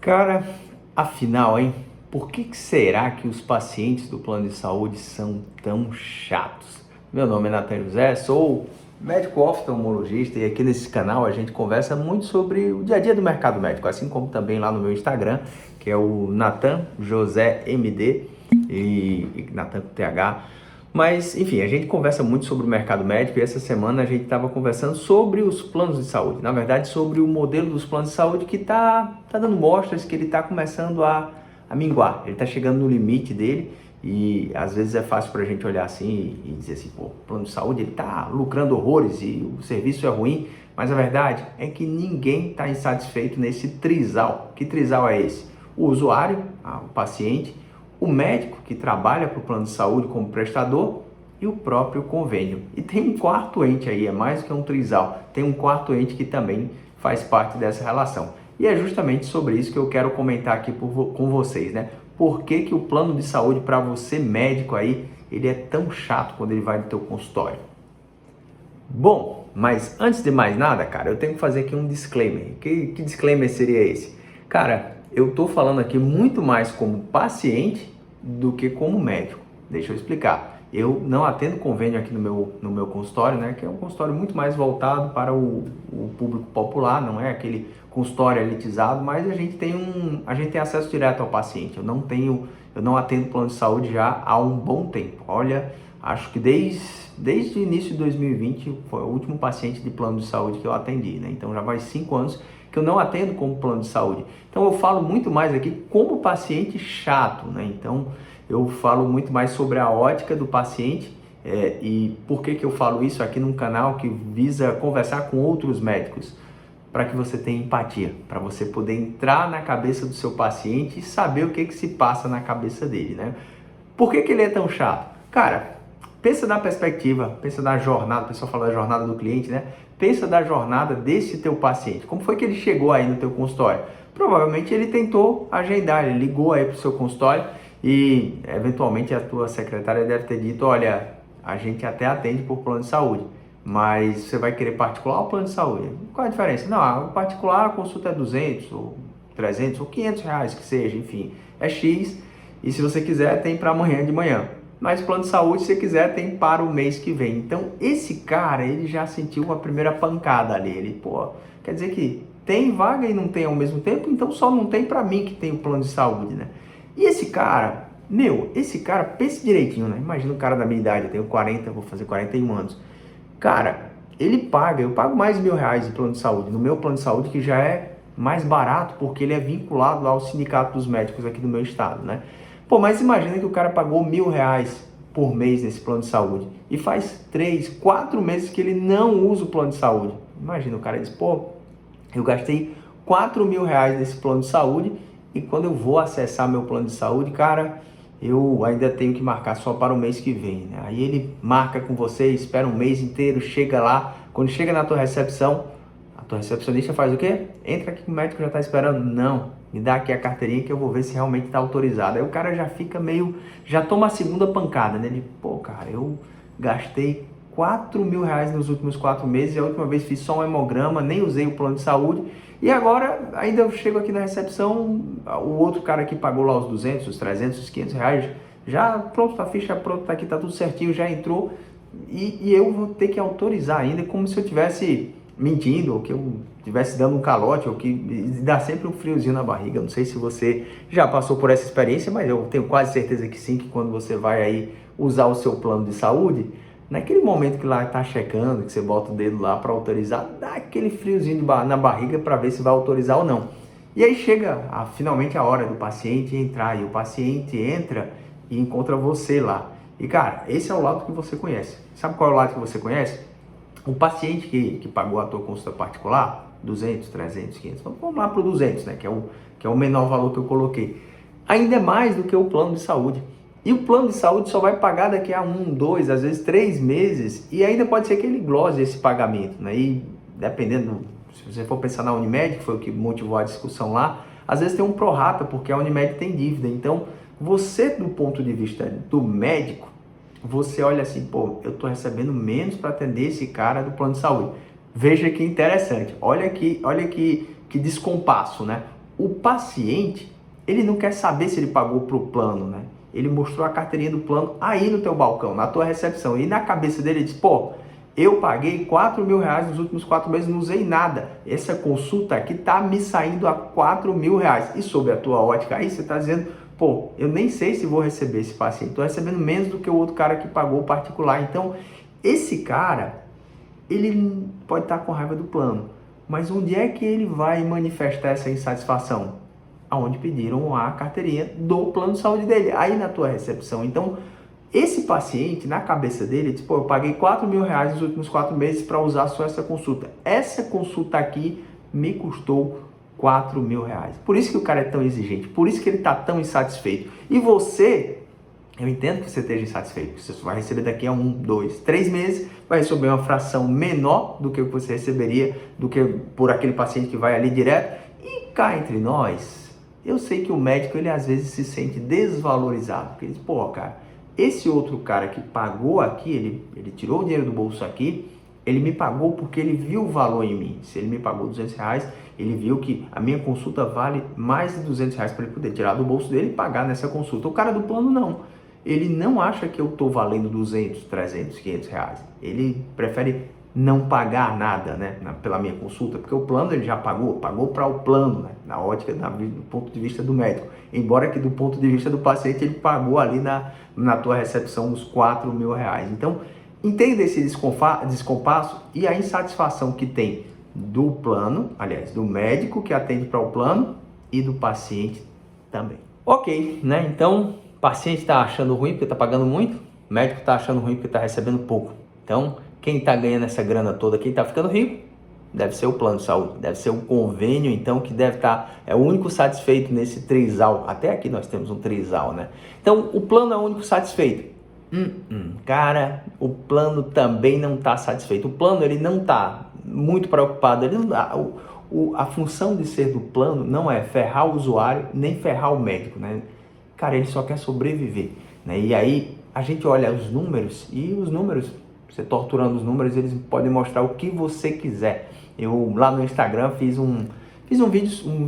Cara, afinal, hein? Por que será que os pacientes do plano de saúde são tão chatos? Meu nome é Nathan José, sou médico oftalmologista e aqui nesse canal a gente conversa muito sobre o dia a dia do mercado médico, assim como também lá no meu Instagram, que é o Nathan José MD e Nathan com TH. Mas, enfim, a gente conversa muito sobre o mercado médico e essa semana a gente estava conversando sobre os planos de saúde. Na verdade, sobre o modelo dos planos de saúde que está dando mostras que ele está começando a minguar. Ele está chegando no limite dele e às vezes é fácil para a gente olhar assim e dizer assim, pô, o plano de saúde ele está lucrando horrores e o serviço é ruim. Mas a verdade é que ninguém está insatisfeito nesse trisal. Que trisal é esse? O usuário, o paciente, o médico que trabalha para o plano de saúde como prestador e o próprio convênio. E tem um quarto ente aí, é mais do que um trisal, tem um quarto ente que também faz parte dessa relação. E é justamente sobre isso que eu quero comentar aqui com vocês, né? Por que o plano de saúde para você médico aí, ele é tão chato quando ele vai no teu consultório? Bom, mas antes de mais nada, cara, eu tenho que fazer aqui um disclaimer. Que disclaimer seria esse? Cara, eu tô falando aqui muito mais como paciente do que como médico. Deixa eu explicar. Eu não atendo convênio aqui no meu consultório, né? Que é um consultório muito mais voltado para o público popular, não é aquele consultório elitizado, mas a gente tem acesso direto ao paciente. Eu não atendo plano de saúde já há um bom tempo. Olha, acho que desde o início de 2020 foi o último paciente de plano de saúde que eu atendi, né? Então já faz 5 anos que eu não atendo como plano de saúde. Então eu falo muito mais aqui como paciente chato, né? Então eu falo muito mais sobre a ótica do paciente e por que eu falo isso aqui num canal que visa conversar com outros médicos, para que você tenha empatia, para você poder entrar na cabeça do seu paciente e saber o que se passa na cabeça dele, né? Por que ele é tão chato? Cara, pensa na perspectiva, pensa na jornada, o pessoal fala da jornada do cliente, né? Pensa da jornada desse teu paciente. Como foi que ele chegou aí no teu consultório? Provavelmente ele tentou agendar, ele ligou aí para o seu consultório e eventualmente a tua secretária deve ter dito, olha, a gente até atende por plano de saúde, mas você vai querer particular ou plano de saúde? Qual a diferença? Não, o particular a consulta é 200 ou 300 ou 500 reais que seja, enfim, é X e se você quiser tem para amanhã de manhã. Mas plano de saúde, se você quiser, tem para o mês que vem. Então, esse cara, ele já sentiu uma primeira pancada ali. Ele, pô, quer dizer que tem vaga e não tem ao mesmo tempo, então só não tem para mim que tem o plano de saúde, né? E esse cara, pense direitinho, né? Imagina um cara da minha idade, eu tenho 40, vou fazer 41 anos. Cara, eu pago mais de R$ 1.000 de plano de saúde, no meu plano de saúde que já é mais barato, porque ele é vinculado ao sindicato dos médicos aqui do meu estado, né? Pô, mas imagina que o cara pagou R$ 1.000 por mês nesse plano de saúde e faz 3, 4 meses que ele não usa o plano de saúde. Imagina, o cara diz, pô, eu gastei R$ 4.000 nesse plano de saúde e quando eu vou acessar meu plano de saúde, cara, eu ainda tenho que marcar só para o mês que vem, né? Aí ele marca com você, espera um mês inteiro, chega lá, quando chega na tua recepção, a tua recepcionista faz o quê? Entra aqui que o médico já está esperando. Não, me dá aqui a carteirinha que eu vou ver se realmente está autorizado. Aí o cara já fica já toma a segunda pancada, né? Ele, pô, cara, eu gastei R$ 4.000 nos últimos 4 meses, e a última vez fiz só um hemograma, nem usei o plano de saúde, e agora ainda eu chego aqui na recepção, o outro cara que pagou lá os 200, os 300, os R$ 500, já pronto, a ficha pronta, tá aqui, tá tudo certinho, já entrou, e eu vou ter que autorizar ainda, como se eu tivesse mentindo, ou que eu estivesse dando um calote, ou que dá sempre um friozinho na barriga. Não sei se você já passou por essa experiência, mas eu tenho quase certeza que sim, que quando você vai aí usar o seu plano de saúde, naquele momento que lá tá checando, que você bota o dedo lá para autorizar, dá aquele friozinho na barriga para ver se vai autorizar ou não. E aí chega finalmente a hora do paciente entrar, e o paciente entra e encontra você lá. E cara, esse é o lado que você conhece. Sabe qual é o lado que você conhece? O paciente que pagou a tua consulta particular, 200, 300, 500, vamos lá para o 200, né, que é o menor valor que eu coloquei. Ainda é mais do que o plano de saúde. E o plano de saúde só vai pagar daqui a 1, 2, às vezes 3 meses, e ainda pode ser que ele glose esse pagamento, né? E dependendo, se você for pensar na Unimed, que foi o que motivou a discussão lá, às vezes tem um prorata, porque a Unimed tem dívida. Então, você, do ponto de vista do médico, você olha assim, pô, eu tô recebendo menos para atender esse cara do plano de saúde. Veja que interessante, olha que descompasso, né? o paciente, ele não quer saber se ele pagou para o plano, né? Ele mostrou a carteirinha do plano aí no teu balcão, na tua recepção. E na cabeça dele ele diz, pô, eu paguei R$4.000 nos últimos 4 meses, não usei nada. Essa consulta aqui tá me saindo a R$4.000. E sob a tua ótica aí, você está dizendo, pô, eu nem sei se vou receber esse paciente. Estou recebendo menos do que o outro cara que pagou o particular. Então, esse cara, ele pode estar com raiva do plano. Mas onde é que ele vai manifestar essa insatisfação? Aonde pediram a carteirinha do plano de saúde dele, aí na tua recepção. Então, esse paciente, na cabeça dele, diz, pô, eu paguei R$4.000 nos últimos 4 meses para usar só essa consulta. Essa consulta aqui me custou R$4.000. Por isso que o cara é tão exigente, por isso que ele está tão insatisfeito. E você, eu entendo que você esteja insatisfeito, você vai receber daqui a 1, 2, 3 meses, vai receber uma fração menor do que você receberia, do que por aquele paciente que vai ali direto. E cá entre nós, eu sei que o médico, ele às vezes se sente desvalorizado, porque ele diz, pô, cara, esse outro cara que pagou aqui, ele tirou o dinheiro do bolso aqui, ele me pagou porque ele viu o valor em mim. Se ele me pagou R$200, ele viu que a minha consulta vale mais de R$200 para ele poder tirar do bolso dele e pagar nessa consulta. O cara do plano não. Ele não acha que eu estou valendo 200, 300, 500 reais. Ele prefere não pagar nada, né, pela minha consulta, porque o plano ele já pagou para o plano, né, na ótica, do ponto de vista do médico. Embora que do ponto de vista do paciente ele pagou ali na tua recepção os R$4.000. Então, entenda esse descompasso e a insatisfação que tem do plano, aliás, do médico que atende para o plano e do paciente também. Ok, né? Então, o paciente está achando ruim porque está pagando muito, o médico está achando ruim porque está recebendo pouco. Então, quem está ganhando essa grana toda, quem está ficando rico, deve ser o plano de saúde, deve ser um convênio, então, que deve estar, é o único satisfeito nesse trisal. Até aqui nós temos um trisal, né? Então, o plano é o único satisfeito. Cara, o plano também não está satisfeito. O plano, ele não está muito preocupado. Ele não dá, a função de ser do plano não é ferrar o usuário, nem ferrar o médico, né? Cara, ele só quer sobreviver, né? E aí, a gente olha os números, e os números, você torturando os números, eles podem mostrar o que você quiser. Eu lá no Instagram fiz um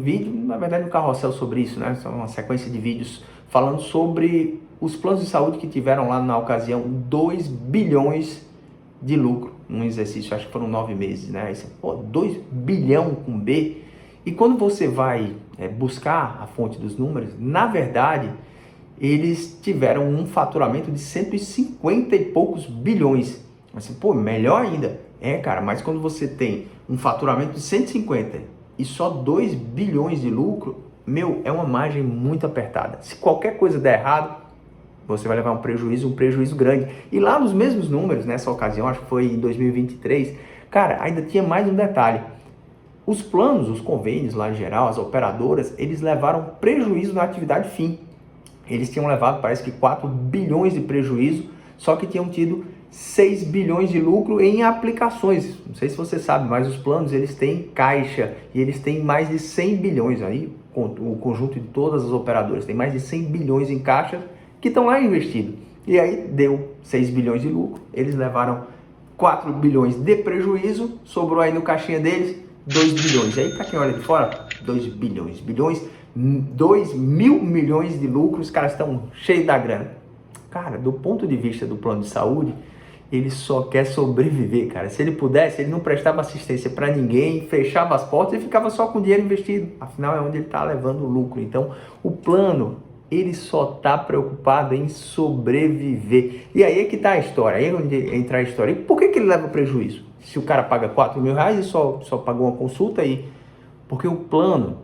vídeo, na verdade, um carrossel sobre isso, né? Uma sequência de vídeos falando sobre os planos de saúde que tiveram lá na ocasião 2 bilhões de lucro. Um exercício, acho que foram 9 meses, né? Aí você, pô, 2 bilhão com B. E quando você vai buscar a fonte dos números, na verdade, eles tiveram um faturamento de 150 e poucos bilhões. Assim, pô, melhor ainda. Cara, mas quando você tem um faturamento de 150 e só 2 bilhões de lucro, é uma margem muito apertada. Se qualquer coisa der errado, você vai levar um prejuízo grande. E lá nos mesmos números, nessa ocasião, acho que foi em 2023, cara, ainda tinha mais um detalhe. Os planos, os convênios lá em geral, as operadoras, eles levaram prejuízo na atividade fim. Eles tinham levado, parece que 4 bilhões de prejuízo, só que tinham tido 6 bilhões de lucro em aplicações. Não sei se você sabe, mas os planos, eles têm caixa e eles têm mais de 100 bilhões aí, o conjunto de todas as operadoras, tem mais de 100 bilhões em caixa que estão lá investidos. E aí deu 6 bilhões de lucro, eles levaram 4 bilhões de prejuízo, sobrou aí no caixinha deles 2 bilhões. E aí, para quem olha de fora, 2 bilhões, 2 mil milhões de lucros, os caras estão cheios da grana. Cara, do ponto de vista do plano de saúde, ele só quer sobreviver, cara. Se ele pudesse, ele não prestava assistência para ninguém, fechava as portas e ficava só com o dinheiro investido. Afinal, é onde ele está levando o lucro. Então, o plano, ele só está preocupado em sobreviver. E aí é que está a história, aí é onde entra a história. E por que ele leva prejuízo? Se o cara paga 4 mil reais e só pagou uma consulta aí? Porque o plano,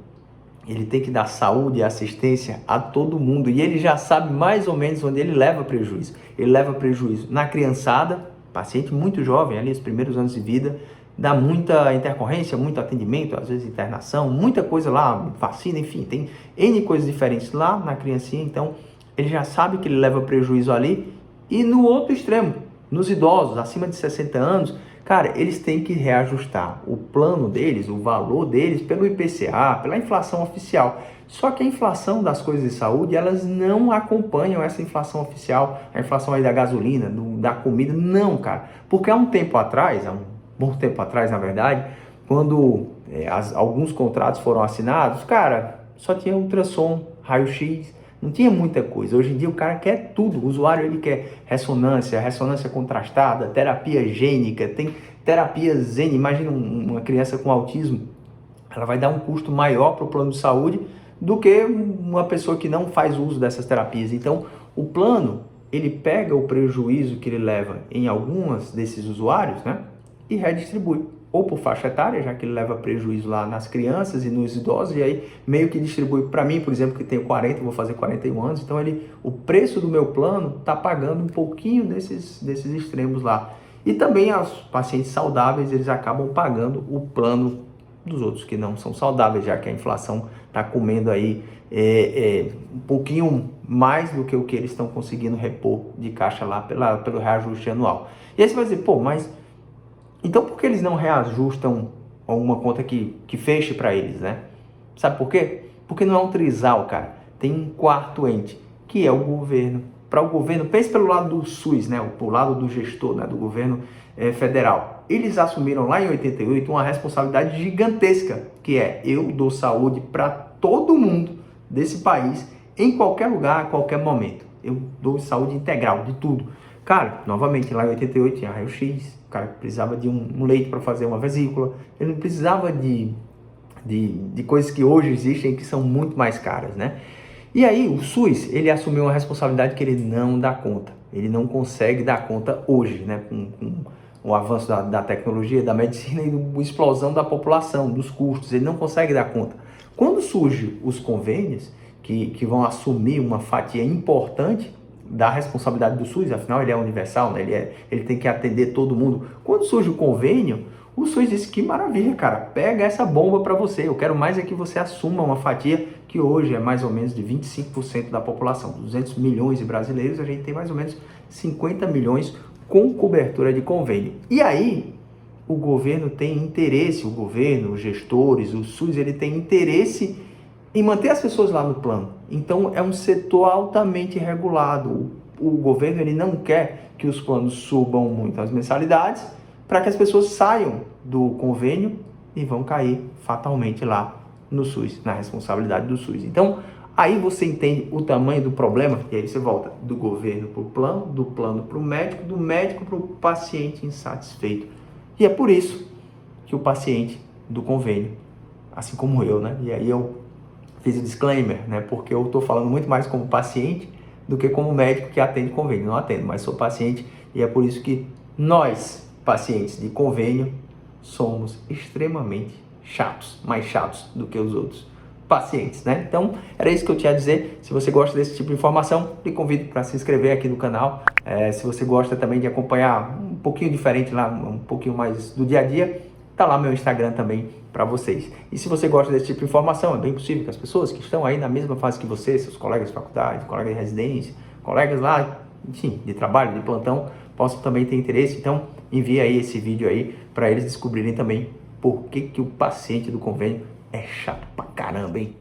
ele tem que dar saúde e assistência a todo mundo. E ele já sabe mais ou menos onde ele leva prejuízo. Ele leva prejuízo na criançada, paciente muito jovem, ali os primeiros anos de vida, dá muita intercorrência, muito atendimento, às vezes internação, muita coisa lá, vacina, enfim, tem N coisas diferentes lá na criancinha. Então, ele já sabe que ele leva prejuízo ali. E no outro extremo, nos idosos, acima de 60 anos, cara, eles têm que reajustar o plano deles, o valor deles, pelo IPCA, pela inflação oficial. Só que a inflação das coisas de saúde, elas não acompanham essa inflação oficial, a inflação aí da gasolina, da comida, não, cara. Porque há um bom tempo atrás, na verdade, quando alguns contratos foram assinados, cara, só tinha ultrassom, raio-x, não tinha muita coisa. Hoje em dia o cara quer tudo, o usuário ele quer ressonância contrastada, terapia gênica, tem terapia Zen. Imagina uma criança com autismo, ela vai dar um custo maior para o plano de saúde do que uma pessoa que não faz uso dessas terapias. Então, o plano, ele pega o prejuízo que ele leva em algumas desses usuários, né, e redistribui. Ou por faixa etária, já que ele leva prejuízo lá nas crianças e nos idosos, e aí meio que distribui para mim, por exemplo, que tenho 40, vou fazer 41 anos, então o preço do meu plano está pagando um pouquinho desses extremos lá. E também os pacientes saudáveis, eles acabam pagando o plano dos outros que não são saudáveis, já que a inflação está comendo aí um pouquinho mais do que o que eles estão conseguindo repor de caixa lá pelo reajuste anual. E aí você vai dizer, pô, mas então por que eles não reajustam uma conta que feche para eles, né? Sabe por quê? Porque não é um trisal, cara. Tem um quarto ente, que é o governo. Para o governo, pense pelo lado do SUS, né? Pelo lado do gestor, né? Do governo federal. Eles assumiram lá em 88 uma responsabilidade gigantesca, que é eu dou saúde para todo mundo desse país, em qualquer lugar, a qualquer momento. Eu dou saúde integral, de tudo. Cara, novamente, lá em 88 tinha raio-x, o cara precisava de um leite para fazer uma vesícula, ele não precisava de coisas que hoje existem que são muito mais caras, né? E aí o SUS, ele assumiu uma responsabilidade que ele não dá conta, ele não consegue dar conta hoje, né? Com o avanço da tecnologia, da medicina e a explosão da população, dos custos, ele não consegue dar conta. Quando surgem os convênios, que vão assumir uma fatia importante da responsabilidade do SUS, afinal ele é universal, né? Ele tem que atender todo mundo. Quando surge o convênio, o SUS disse, que maravilha, cara, pega essa bomba para você, eu quero mais é que você assuma uma fatia que hoje é mais ou menos de 25% da população. 200 milhões de brasileiros, a gente tem mais ou menos 50 milhões com cobertura de convênio. E aí, o governo tem interesse, o governo, os gestores, o SUS, ele tem interesse em manter as pessoas lá no plano. Então, é um setor altamente regulado. O governo ele não quer que os planos subam muito as mensalidades para que as pessoas saiam do convênio e vão cair fatalmente lá no SUS, na responsabilidade do SUS. Então, aí você entende o tamanho do problema, e aí você volta do governo para o plano, do plano para o médico, do médico para o paciente insatisfeito. E é por isso que o paciente do convênio, assim como eu, né? E aí eu fiz o disclaimer, né? Porque eu estou falando muito mais como paciente do que como médico que atende convênio. Não atendo, mas sou paciente e é por isso que nós, pacientes de convênio, somos extremamente chatos, mais chatos do que os outros pacientes, né? Então, era isso que eu tinha a dizer. Se você gosta desse tipo de informação, lhe convido para se inscrever aqui no canal. Se você gosta também de acompanhar um pouquinho diferente lá, um pouquinho mais do dia a dia, tá lá meu Instagram também para vocês. E se você gosta desse tipo de informação, é bem possível que as pessoas que estão aí na mesma fase que você, seus colegas de faculdade, colegas de residência, colegas lá, enfim, de trabalho, de plantão, possam também ter interesse. Então, envie aí esse vídeo aí para eles descobrirem também por que o paciente do convênio é chato pra caramba, hein?